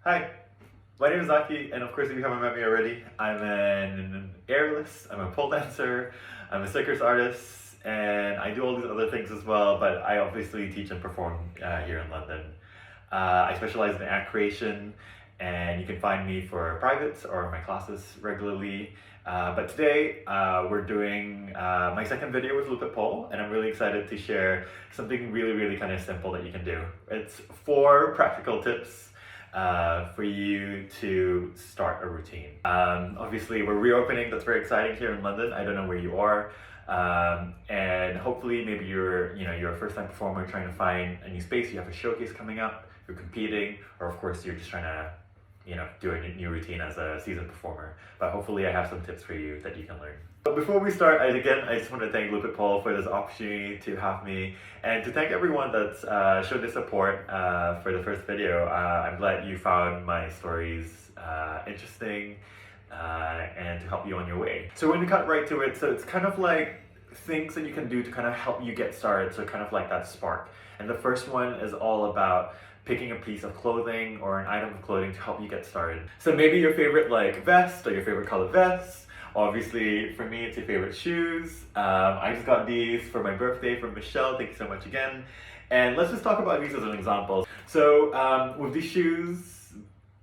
Hi, my name is Zaki, and of course if you haven't met me already, I'm an airless, I'm a pole dancer, I'm a circus artist, and I do all these other things as well, but I obviously teach and perform here in London. I specialize in act creation, and you can find me for privates or my classes regularly. But today we're doing my second video with LUPIT'S, and I'm really excited to share something really kind of simple that you can do. It's 4 practical tips for you to start a routine. Obviously we're reopening, that's very exciting here in London. I don't know where you are. And hopefully maybe you're a first-time performer trying to find a new space, you have a showcase coming up, you're competing, or of course you're just trying to do a new routine as a seasoned performer. But hopefully I have some tips for you that you can learn. But before we start, I just want to thank LUPIT'S for this opportunity to have me, and to thank everyone that's showed their support for the first video. I'm glad you found my stories interesting and to help you on your way. So we're going to cut right to it. So it's kind of like things that you can do to kind of help you get started, so kind of like that spark. And the first one is all about picking a piece of clothing or an item of clothing to help you get started. So maybe your favorite vest or your favorite color vest. Obviously for me it's your favorite shoes. I just got these for my birthday from Michelle, thank you so much again. And let's just talk about these as an example. So with these shoes,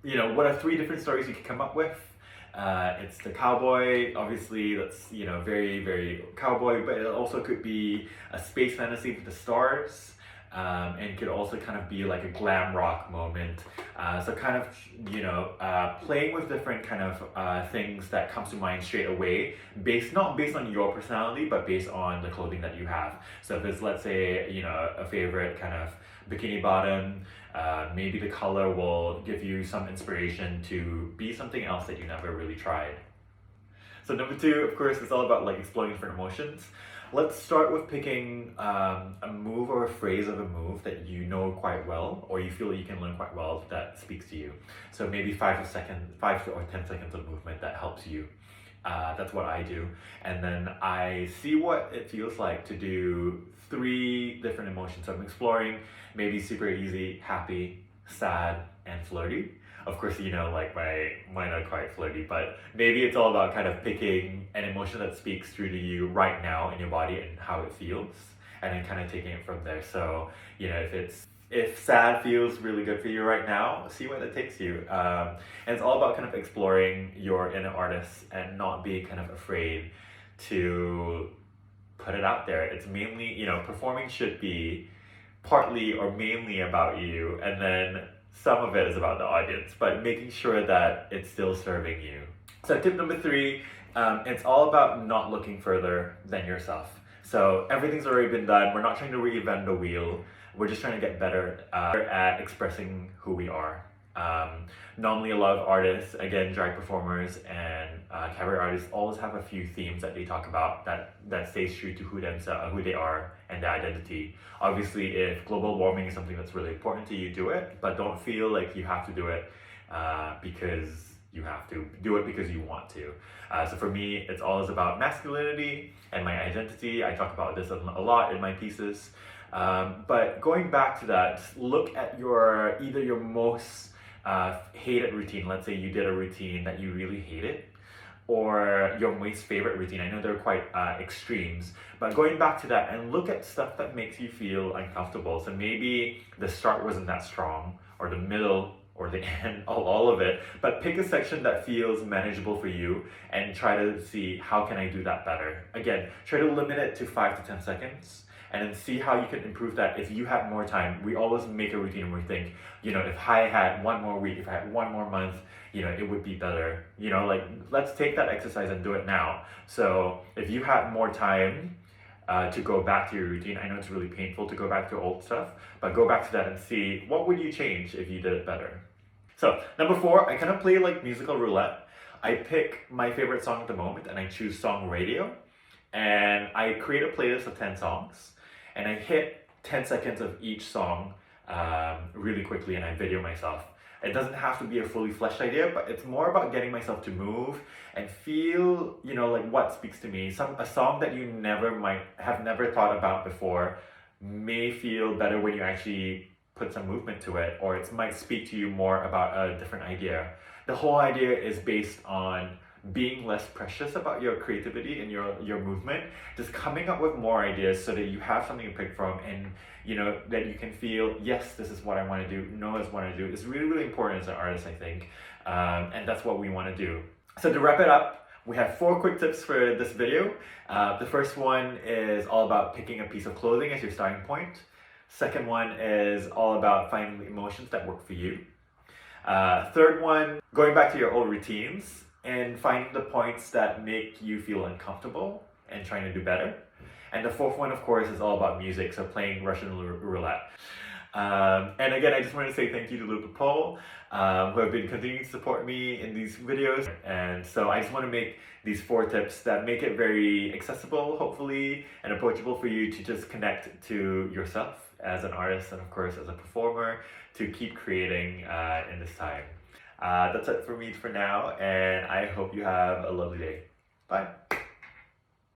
what are 3 different stories you can come up with? It's the cowboy, obviously that's very cowboy, but it also could be a space fantasy with the stars. And it could also kind of be like a glam rock moment. So kind of, playing with different kind of things that comes to mind straight away, not based on your personality, but based on the clothing that you have. So if it's, let's say, a favorite kind of bikini bottom, maybe the color will give you some inspiration to be something else that you never really tried. So number 2, of course, is all about exploring different emotions. Let's start with picking a move or a phrase of a move that you know quite well, or you feel that you can learn quite well that speaks to you. So maybe 5 or 10 seconds of movement that helps you. That's what I do. And then I see what it feels like to do 3 different emotions. So I'm exploring maybe super easy, happy, sad, and flirty. Of course, mine are quite flirty, but maybe it's all about kind of picking an emotion that speaks through to you right now in your body and how it feels, and then kind of taking it from there. So, if sad feels really good for you right now, see where that takes you. And it's all about kind of exploring your inner artist and not being kind of afraid to put it out there. It's mainly, performing should be partly or mainly about you, and then some of it is about the audience, but making sure that it's still serving you. So tip number 3, it's all about not looking further than yourself. So everything's already been done. We're not trying to reinvent the wheel. We're just trying to get better at expressing who we are. Normally a lot of artists, again, drag performers and cabaret artists always have a few themes that they talk about that stays true to who they are and their identity. Obviously, if global warming is something that's really important to you, do it, but don't feel like you have to do it because you have to. Do it because you want to. So for me, it's always about masculinity and my identity. I talk about this a lot in my pieces. But going back to that, look at either your most hated routine. Let's say you did a routine that you really hated, or your most favorite routine. I know they're quite extremes, but going back to that and look at stuff that makes you feel uncomfortable. So maybe the start wasn't that strong, or the middle, or the end, all of it, but pick a section that feels manageable for you and try to see how can I do that better. Again, try to limit it to 5 to 10 seconds. And then see how you can improve that if you have more time. We always make a routine and we think, if I had 1 more week, if I had 1 more month, it would be better. Let's take that exercise and do it now. So if you had more time to go back to your routine, I know it's really painful to go back to old stuff, but go back to that and see what would you change if you did it better. So number 4, I kind of play like musical roulette. I pick my favorite song at the moment and I choose song radio, and I create a playlist of 10 songs. And I hit 10 seconds of each song really quickly, and I video myself. It doesn't have to be a fully fleshed idea, but it's more about getting myself to move and feel, what speaks to me. A song that you might have never thought about before may feel better when you actually put some movement to it, or it might speak to you more about a different idea. The whole idea is based on being less precious about your creativity and your movement, just coming up with more ideas so that you have something to pick from, and that you can feel, yes, this is what I want to do, no, this is what I want to do. It's really, really important as an artist, I think, and that's what we want to do. So to wrap it up, we have 4 quick tips for this video. The first one is all about picking a piece of clothing as your starting point. Second one is all about finding the emotions that work for you. Third one, going back to your old routines and finding the points that make you feel uncomfortable and trying to do better. And the fourth one, of course, is all about music, so playing Russian roulette. And again, I just want to say thank you to LUPIT'S, who have been continuing to support me in these videos. And so I just want to make these 4 tips that make it very accessible, hopefully, and approachable for you to just connect to yourself as an artist and, of course, as a performer, to keep creating in this time. That's it for me for now, and I hope you have a lovely day. Bye.